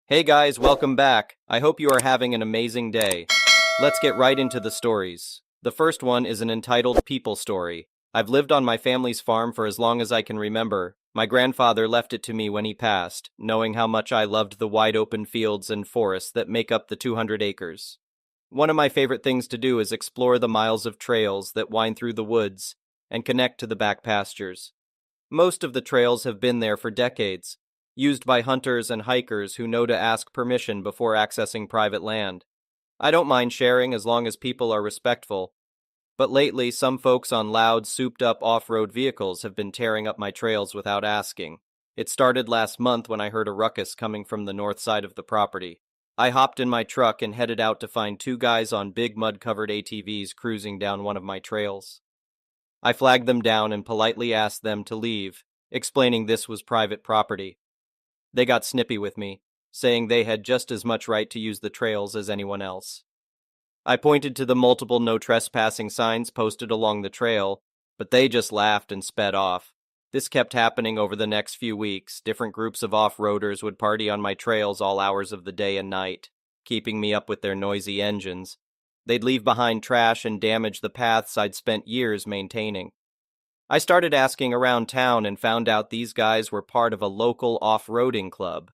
Hey guys, welcome back. I hope you are having an amazing day. Let's get right into the stories. The first one is an entitled people story. I've lived on my family's farm for as long as I can remember. My grandfather left it to me when he passed, knowing how much I loved the wide open fields and forests that make up the 200 acres. One of my favorite things to do is explore the miles of trails that wind through the woods and connect to the back pastures. Most of the trails have been there for decades, used by hunters and hikers who know to ask permission before accessing private land. I don't mind sharing as long as people are respectful, but lately some folks on loud, souped-up off-road vehicles have been tearing up my trails without asking. It started last month when I heard a ruckus coming from the north side of the property. I hopped in my truck and headed out to find two guys on big mud-covered ATVs cruising down one of my trails. I flagged them down and politely asked them to leave, explaining this was private property. They got snippy with me, saying they had just as much right to use the trails as anyone else. I pointed to the multiple no trespassing signs posted along the trail, but they just laughed and sped off. This kept happening over the next few weeks. Different groups of off-roaders would party on my trails all hours of the day and night, keeping me up with their noisy engines. They'd leave behind trash and damage the paths I'd spent years maintaining. I started asking around town and found out these guys were part of a local off-roading club.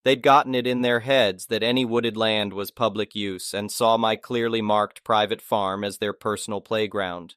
They'd gotten it in their heads that any wooded land was public use and saw my clearly marked private farm as their personal playground.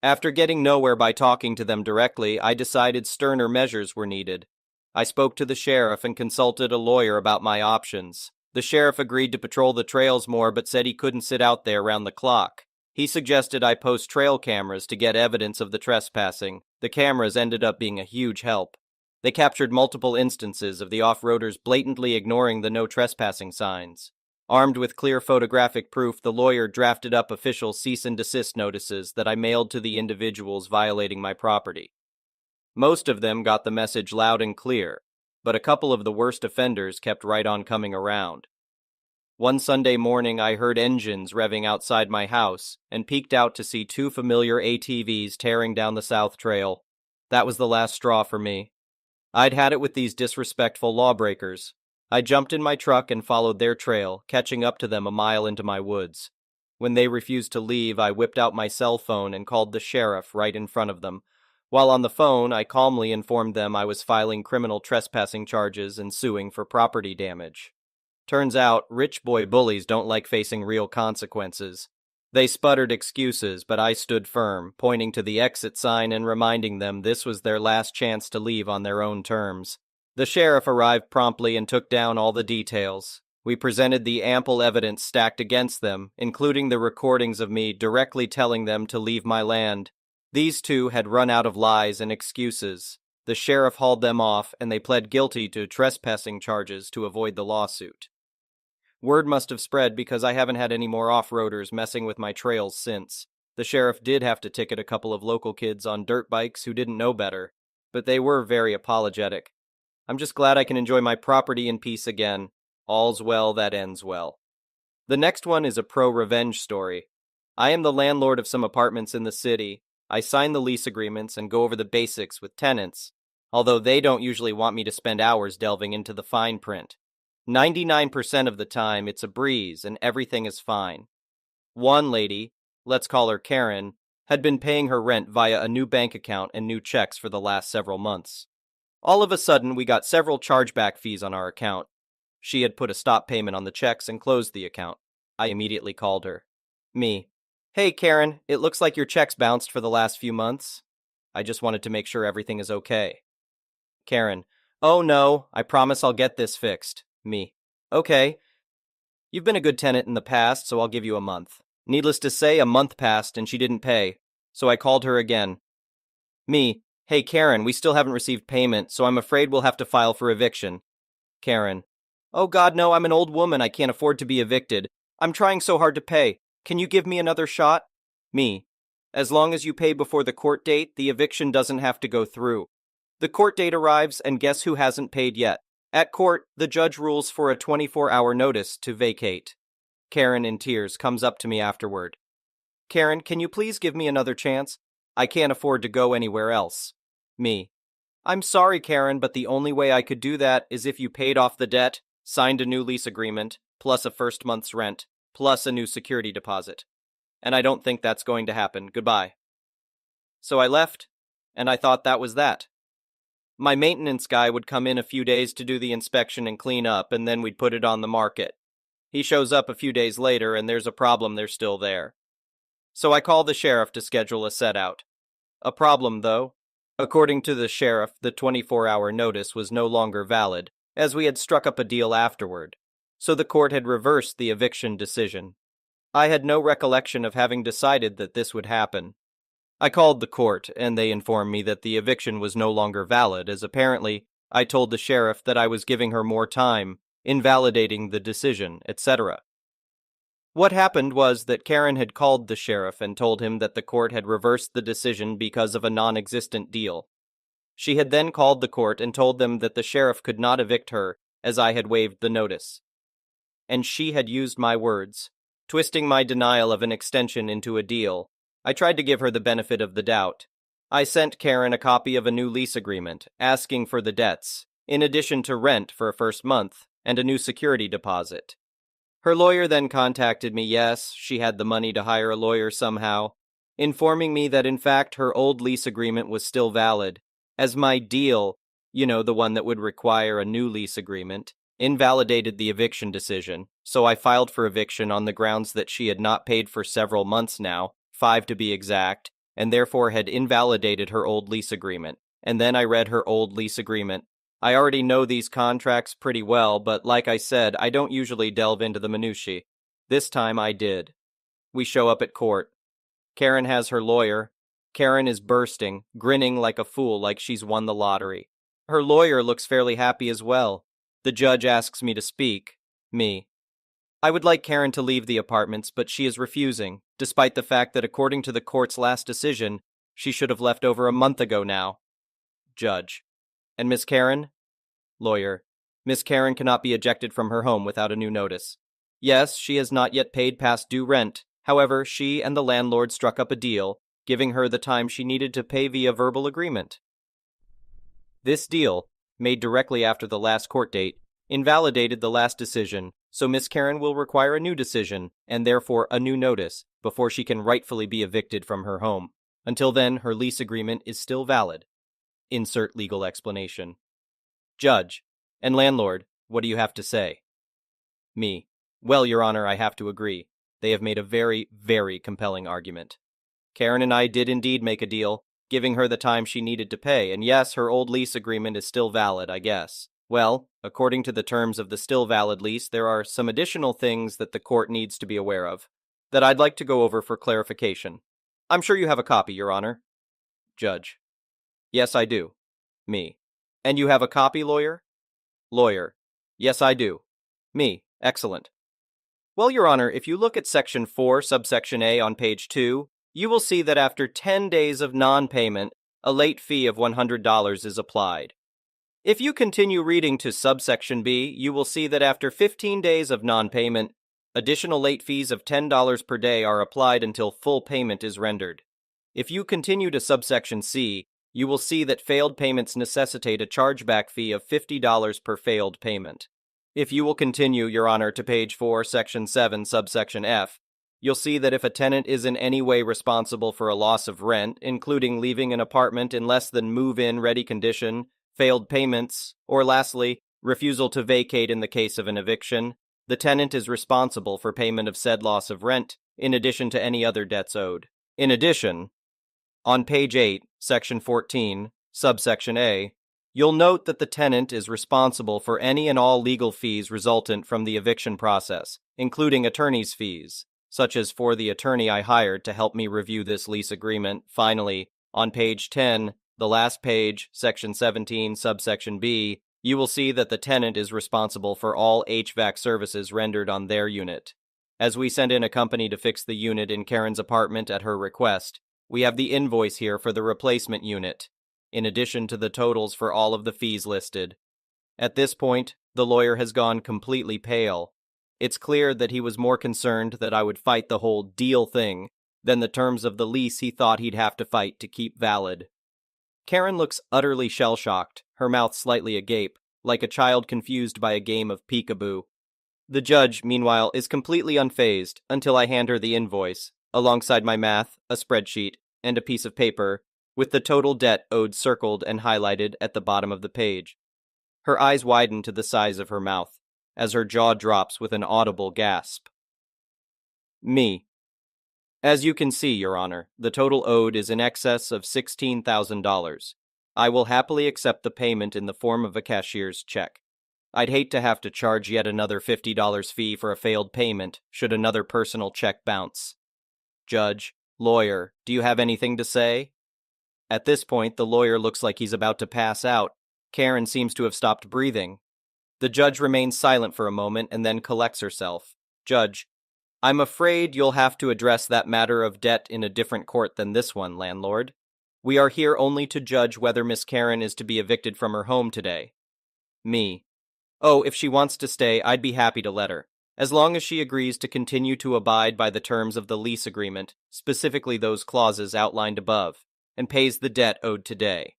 After getting nowhere by talking to them directly, I decided sterner measures were needed. I spoke to the sheriff and consulted a lawyer about my options. The sheriff agreed to patrol the trails more but said he couldn't sit out there round the clock. He suggested I post trail cameras to get evidence of the trespassing. The cameras ended up being a huge help. They captured multiple instances of the off-roaders blatantly ignoring the no trespassing signs. Armed with clear photographic proof, the lawyer drafted up official cease and desist notices that I mailed to the individuals violating my property. Most of them got the message loud and clear, but a couple of the worst offenders kept right on coming around. One Sunday morning, I heard engines revving outside my house and peeked out to see two familiar ATVs tearing down the South Trail. That was the last straw for me. I'd had it with these disrespectful lawbreakers. I jumped in my truck and followed their trail, catching up to them a mile into my woods. When they refused to leave, I whipped out my cell phone and called the sheriff right in front of them. While on the phone, I calmly informed them I was filing criminal trespassing charges and suing for property damage. Turns out, rich boy bullies don't like facing real consequences. They sputtered excuses, but I stood firm, pointing to the exit sign and reminding them this was their last chance to leave on their own terms. The sheriff arrived promptly and took down all the details. We presented the ample evidence stacked against them, including the recordings of me directly telling them to leave my land. These two had run out of lies and excuses. The sheriff hauled them off, and they pled guilty to trespassing charges to avoid the lawsuit. Word must have spread because I haven't had any more off-roaders messing with my trails since. The sheriff did have to ticket a couple of local kids on dirt bikes who didn't know better, but they were very apologetic. I'm just glad I can enjoy my property in peace again. All's well that ends well. The next one is a pro-revenge story. I am the landlord of some apartments in the city. I sign the lease agreements and go over the basics with tenants, although they don't usually want me to spend hours delving into the fine print. 99% of the time, it's a breeze and everything is fine. One lady, let's call her Karen, had been paying her rent via a new bank account and new checks for the last several months. All of a sudden, we got several chargeback fees on our account. She had put a stop payment on the checks and closed the account. I immediately called her. Me. Hey, Karen, it looks like your checks bounced for the last few months. I just wanted to make sure everything is okay. Karen. Oh no, I promise I'll get this fixed. Me. Okay. You've been a good tenant in the past, so I'll give you a month. Needless to say, a month passed and she didn't pay, so I called her again. Me. Hey, Karen, we still haven't received payment, so I'm afraid we'll have to file for eviction. Karen. Oh God, no, I'm an old woman. I can't afford to be evicted. I'm trying so hard to pay. Can you give me another shot? Me. As long as you pay before the court date, the eviction doesn't have to go through. The court date arrives, and guess who hasn't paid yet? At court, the judge rules for a 24-hour notice to vacate. Karen, in tears, comes up to me afterward. Karen, can you please give me another chance? I can't afford to go anywhere else. Me. I'm sorry, Karen, but the only way I could do that is if you paid off the debt, signed a new lease agreement, plus a first month's rent, plus a new security deposit. And I don't think that's going to happen. Goodbye. So I left, and I thought that was that. My maintenance guy would come in a few days to do the inspection and clean up, and then we'd put it on the market. He shows up a few days later, and there's a problem, they're still there. So I call the sheriff to schedule a set-out. A problem, though. According to the sheriff, the 24-hour notice was no longer valid, as we had struck up a deal afterward. So the court had reversed the eviction decision. I had no recollection of having decided that this would happen. I called the court, and they informed me that the eviction was no longer valid, as apparently I told the sheriff that I was giving her more time, invalidating the decision, etc. What happened was that Karen had called the sheriff and told him that the court had reversed the decision because of a non-existent deal. She had then called the court and told them that the sheriff could not evict her, as I had waived the notice. And she had used my words, twisting my denial of an extension into a deal. I tried to give her the benefit of the doubt. I sent Karen a copy of a new lease agreement, asking for the debts, in addition to rent for a first month, and a new security deposit. Her lawyer then contacted me. Yes, she had the money to hire a lawyer somehow, informing me that in fact her old lease agreement was still valid, as my deal, the one that would require a new lease agreement, invalidated the eviction decision, so I filed for eviction on the grounds that she had not paid for several months now, 5 to be exact, and therefore had invalidated her old lease agreement. And then I read her old lease agreement. I already know these contracts pretty well, but like I said, I don't usually delve into the minutiae. This time I did. We show up at court. Karen has her lawyer. Karen is bursting, grinning like a fool, like she's won the lottery. Her lawyer looks fairly happy as well. The judge asks me to speak. Me. I would like Karen to leave the apartments, but she is refusing, despite the fact that according to the court's last decision, she should have left over a month ago now. Judge. And Miss Karen? Lawyer. Miss Karen cannot be ejected from her home without a new notice. Yes, she has not yet paid past due rent. However, she and the landlord struck up a deal, giving her the time she needed to pay via verbal agreement. This deal, made directly after the last court date, invalidated the last decision, so Miss Karen will require a new decision, and therefore a new notice, before she can rightfully be evicted from her home. Until then, her lease agreement is still valid. Insert legal explanation. Judge. And landlord, what do you have to say? Me. Well, Your Honor, I have to agree. They have made a very, very compelling argument. Karen and I did indeed make a deal, giving her the time she needed to pay, and yes, her old lease agreement is still valid, I guess. Well, according to the terms of the still valid lease, there are some additional things that the court needs to be aware of, that I'd like to go over for clarification. I'm sure you have a copy, Your Honor. Judge. Yes, I do. Me. And you have a copy, lawyer? Lawyer. Yes, I do. Me. Excellent. Well, Your Honor, if you look at Section 4, subsection A on page 2, you will see that after 10 days of non-payment, a late fee of $100 is applied. If you continue reading to subsection B, you will see that after 15 days of non-payment, additional late fees of $10 per day are applied until full payment is rendered. If you continue to subsection C, you will see that failed payments necessitate a chargeback fee of $50 per failed payment. If you will continue, Your Honor, to page 4, section 7, subsection F, you'll see that if a tenant is in any way responsible for a loss of rent, including leaving an apartment in less than move-in ready condition, failed payments, or lastly, refusal to vacate in the case of an eviction, the tenant is responsible for payment of said loss of rent, in addition to any other debts owed. In addition, on page 8, section 14, subsection A, you'll note that the tenant is responsible for any and all legal fees resultant from the eviction process, including attorney's fees, such as for the attorney I hired to help me review this lease agreement. Finally, on page 10, the last page, section 17, subsection B, you will see that the tenant is responsible for all HVAC services rendered on their unit. As we sent in a company to fix the unit in Karen's apartment at her request, we have the invoice here for the replacement unit, in addition to the totals for all of the fees listed. At this point, the lawyer has gone completely pale. It's clear that he was more concerned that I would fight the whole deal thing than the terms of the lease he thought he'd have to fight to keep valid. Karen looks utterly shell-shocked, her mouth slightly agape, like a child confused by a game of peekaboo. The judge, meanwhile, is completely unfazed until I hand her the invoice, alongside my math, a spreadsheet, and a piece of paper, with the total debt owed circled and highlighted at the bottom of the page. Her eyes widen to the size of her mouth, as her jaw drops with an audible gasp. Me. As you can see, Your Honor, the total owed is in excess of $16,000. I will happily accept the payment in the form of a cashier's check. I'd hate to have to charge yet another $50 fee for a failed payment should another personal check bounce. Judge, lawyer, do you have anything to say? At this point, the lawyer looks like he's about to pass out. Karen seems to have stopped breathing. The judge remains silent for a moment and then collects herself. Judge, I'm afraid you'll have to address that matter of debt in a different court than this one, landlord. We are here only to judge whether Miss Karen is to be evicted from her home today. Me. Oh, if she wants to stay, I'd be happy to let her, as long as she agrees to continue to abide by the terms of the lease agreement, specifically those clauses outlined above, and pays the debt owed today.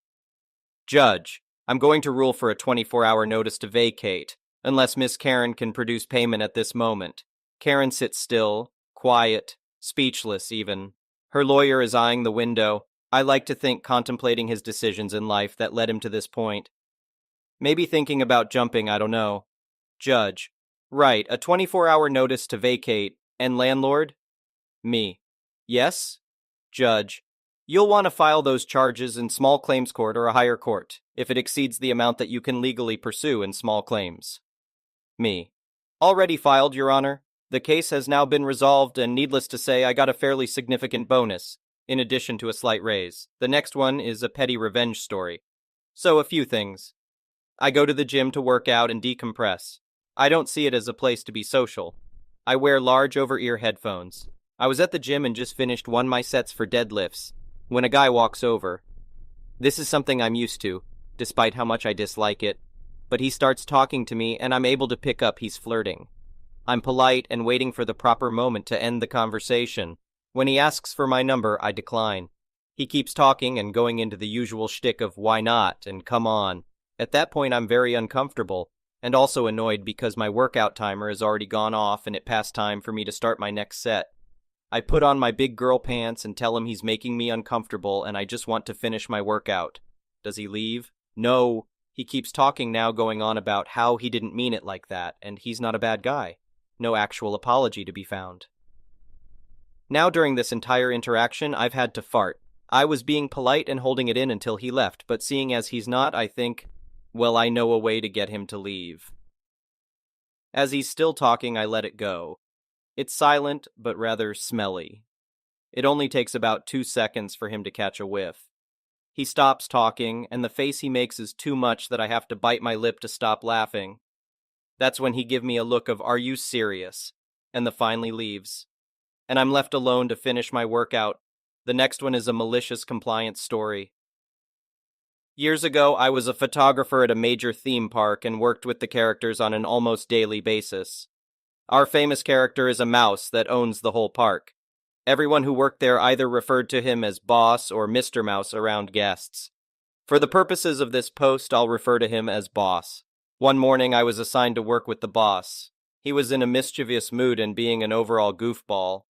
Judge, I'm going to rule for a 24-hour notice to vacate, unless Miss Karen can produce payment at this moment. Karen sits still, quiet, speechless even. Her lawyer is eyeing the window, I like to think contemplating his decisions in life that led him to this point. Maybe thinking about jumping, I don't know. Judge, right, a 24-hour notice to vacate, and landlord? Me. Yes? Judge, you'll want to file those charges in small claims court or a higher court, if it exceeds the amount that you can legally pursue in small claims. Me. Already filed, Your Honor. The case has now been resolved, and needless to say, I got a fairly significant bonus, in addition to a slight raise. The next one is a petty revenge story. So, a few things. I go to the gym to work out and decompress. I don't see it as a place to be social. I wear large over-ear headphones. I was at the gym and just finished one of my sets for deadlifts, when a guy walks over. This is something I'm used to, despite how much I dislike it. But he starts talking to me and I'm able to pick up he's flirting. I'm polite and waiting for the proper moment to end the conversation. When he asks for my number, I decline. He keeps talking and going into the usual shtick of why not and come on. At that point, I'm very uncomfortable and also annoyed because my workout timer has already gone off and it passed time for me to start my next set. I put on my big girl pants and tell him he's making me uncomfortable and I just want to finish my workout. Does he leave? No. He keeps talking now, going on about how he didn't mean it like that and he's not a bad guy. No actual apology to be found. Now during this entire interaction, I've had to fart. I was being polite and holding it in until he left, but seeing as he's not, I think, well, I know a way to get him to leave. As he's still talking, I let it go. It's silent, but rather smelly. It only takes about 2 seconds for him to catch a whiff. He stops talking, and the face he makes is too much that I have to bite my lip to stop laughing. That's when he gives me a look of, "Are you serious?" and finally leaves. And I'm left alone to finish my workout. The next one is a malicious compliance story. Years ago, I was a photographer at a major theme park and worked with the characters on an almost daily basis. Our famous character is a mouse that owns the whole park. Everyone who worked there either referred to him as Boss or Mr. Mouse around guests. For the purposes of this post, I'll refer to him as Boss. One morning, I was assigned to work with the boss. He was in a mischievous mood and being an overall goofball.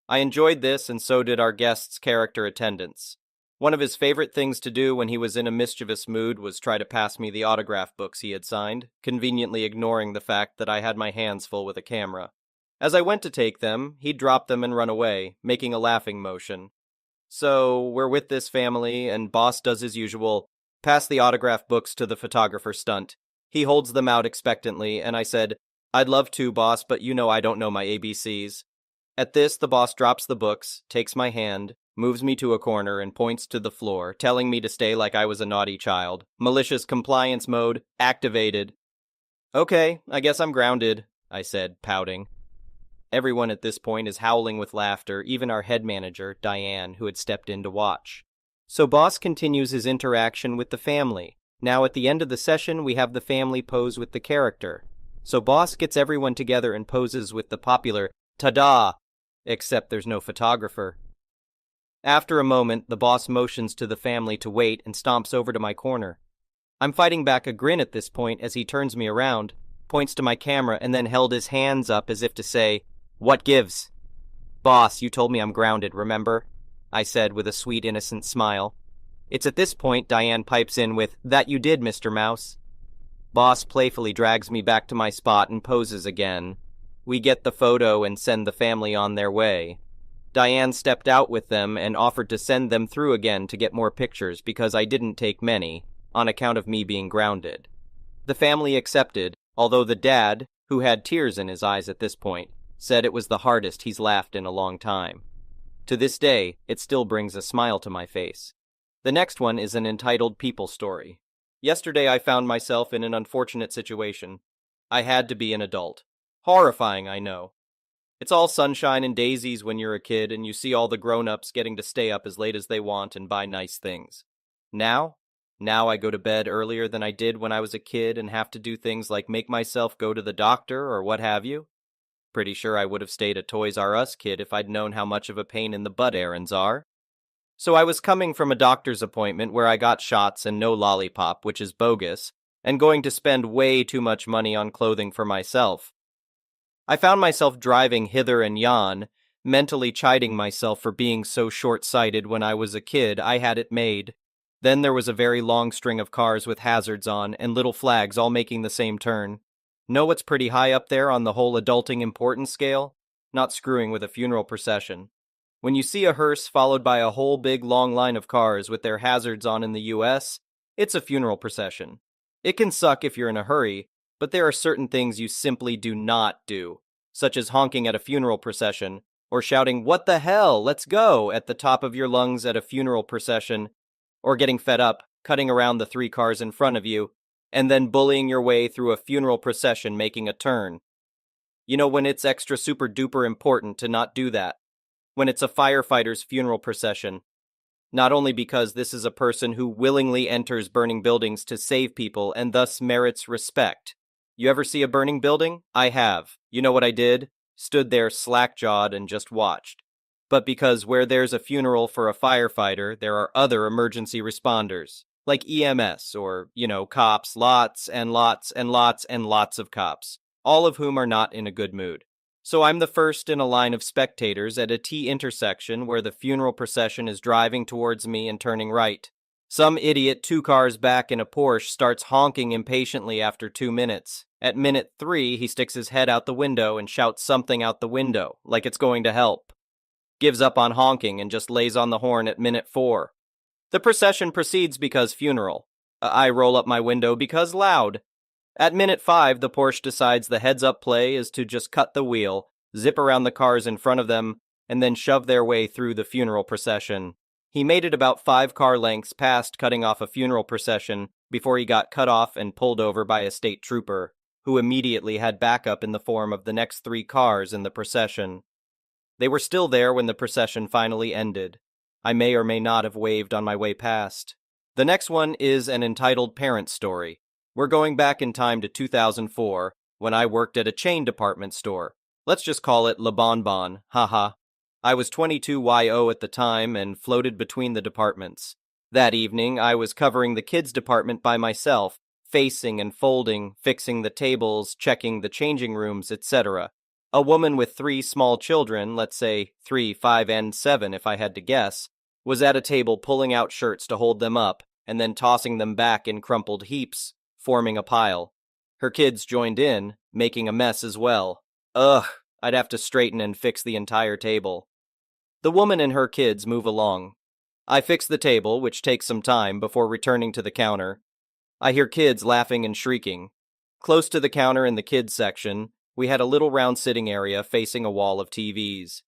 I enjoyed this, and so did our guest's character attendants. One of his favorite things to do when he was in a mischievous mood was try to pass me the autograph books he had signed, conveniently ignoring the fact that I had my hands full with a camera. As I went to take them, he'd drop them and run away, making a laughing motion. So, we're with this family, and Boss does his usual, pass the autograph books to the photographer stunt. He holds them out expectantly, and I said, "I'd love to, boss, but you know I don't know my ABCs. At this, the boss drops the books, takes my hand, moves me to a corner, and points to the floor, telling me to stay like I was a naughty child. Malicious compliance mode activated. "Okay, I guess I'm grounded," I said, pouting. Everyone at this point is howling with laughter, even our head manager, Diane, who had stepped in to watch. So Boss continues his interaction with the family. Now at the end of the session, we have the family pose with the character. So Boss gets everyone together and poses with the popular "ta-da!" except there's no photographer. After a moment, the boss motions to the family to wait and stomps over to my corner. I'm fighting back a grin at this point as he turns me around, points to my camera, and then held his hands up as if to say, "What gives?" "Boss, you told me I'm grounded, remember?" I said with a sweet, innocent smile. It's at this point Diane pipes in with, "That you did, Mr. Mouse." Boss playfully drags me back to my spot and poses again. We get the photo and send the family on their way. Diane stepped out with them and offered to send them through again to get more pictures because I didn't take many, on account of me being grounded. The family accepted, although the dad, who had tears in his eyes at this point, said it was the hardest he's laughed in a long time. To this day, it still brings a smile to my face. The next one is an entitled people story. Yesterday I found myself in an unfortunate situation. I had to be an adult. Horrifying, I know. It's all sunshine and daisies when you're a kid and you see all the grown-ups getting to stay up as late as they want and buy nice things. Now I go to bed earlier than I did when I was a kid and have to do things like make myself go to the doctor or what have you. Pretty sure I would have stayed a Toys R Us kid if I'd known how much of a pain in the butt errands are. So I was coming from a doctor's appointment where I got shots and no lollipop, which is bogus, and going to spend way too much money on clothing for myself. I found myself driving hither and yon, mentally chiding myself for being so short-sighted when I was a kid. I had it made. Then there was a very long string of cars with hazards on and little flags all making the same turn. Know what's pretty high up there on the whole adulting importance scale? Not screwing with a funeral procession. When you see a hearse followed by a whole big long line of cars with their hazards on in the US, it's a funeral procession. It can suck if you're in a hurry, but there are certain things you simply do not do, such as honking at a funeral procession, or shouting, "What the hell, let's go," at the top of your lungs at a funeral procession, or getting fed up, cutting around the 3 cars in front of you, and then bullying your way through a funeral procession making a turn. You know when it's extra super duper important to not do that? When it's a firefighter's funeral procession. Not only because this is a person who willingly enters burning buildings to save people and thus merits respect. You ever see a burning building? I have. You know what I did? Stood there slack-jawed and just watched. But because where there's a funeral for a firefighter, there are other emergency responders, like EMS or, cops, lots and lots and lots and lots of cops, all of whom are not in a good mood. So I'm the first in a line of spectators at a T intersection where the funeral procession is driving towards me and turning right. Some idiot 2 cars back in a Porsche starts honking impatiently after 2 minutes. At minute 3, he sticks his head out the window and shouts something out the window, like it's going to help. Gives up on honking and just lays on the horn at minute 4. The procession proceeds because funeral. I roll up my window because loud. At minute 5, the Porsche decides the heads-up play is to just cut the wheel, zip around the cars in front of them, and then shove their way through the funeral procession. He made it about 5 car lengths past cutting off a funeral procession before he got cut off and pulled over by a state trooper, who immediately had backup in the form of the next 3 cars in the procession. They were still there when the procession finally ended. I may or may not have waved on my way past. The next one is an entitled parent story. We're going back in time to 2004, when I worked at a chain department store. Let's just call it Le Bon Bon, haha. I was 22 YO at the time and floated between the departments. That evening, I was covering the kids department by myself, facing and folding, fixing the tables, checking the changing rooms, etc. A woman with 3 small children, let's say 3, 5, and 7 if I had to guess, was at a table pulling out shirts to hold them up, and then tossing them back in crumpled heaps, forming a pile. Her kids joined in, making a mess as well. Ugh, I'd have to straighten and fix the entire table. The woman and her kids move along. I fix the table, which takes some time, before returning to the counter. I hear kids laughing and shrieking. Close to the counter in the kids section, we had a little round sitting area facing a wall of TVs.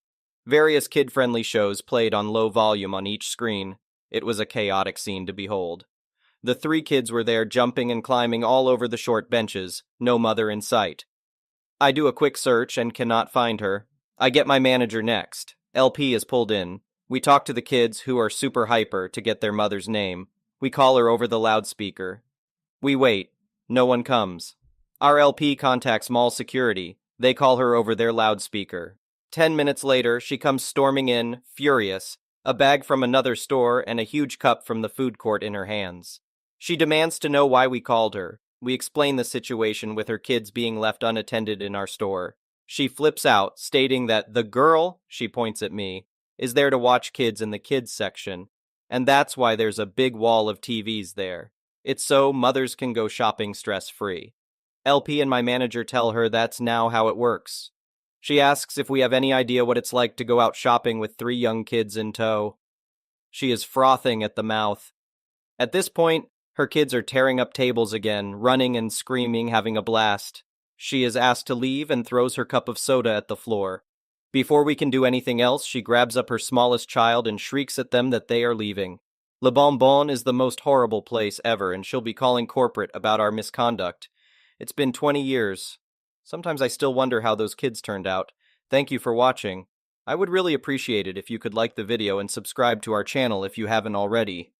Various kid-friendly shows played on low volume on each screen. It was a chaotic scene to behold. The 3 kids were there jumping and climbing all over the short benches, no mother in sight. I do a quick search and cannot find her. I get my manager next. LP is pulled in. We talk to the kids, who are super hyper, to get their mother's name. We call her over the loudspeaker. We wait. No one comes. Our LP contacts mall security. They call her over their loudspeaker. 10 minutes later, she comes storming in, furious. a bag from another store, and a huge cup from the food court in her hands. She demands to know why we called her. We explain the situation with her kids being left unattended in our store. She flips out, stating that the girl, she points at me, is there to watch kids in the kids section, and that's why there's a big wall of TVs there. It's so mothers can go shopping stress-free. LP and my manager tell her that's now how it works. She asks if we have any idea what it's like to go out shopping with 3 young kids in tow. She is frothing at the mouth. At this point, her kids are tearing up tables again, running and screaming, having a blast. She is asked to leave and throws her cup of soda at the floor. Before we can do anything else, she grabs up her smallest child and shrieks at them that they are leaving. Le Bonbon is the most horrible place ever, and she'll be calling corporate about our misconduct. It's been 20 years. Sometimes I still wonder how those kids turned out. Thank you for watching. I would really appreciate it if you could like the video and subscribe to our channel if you haven't already.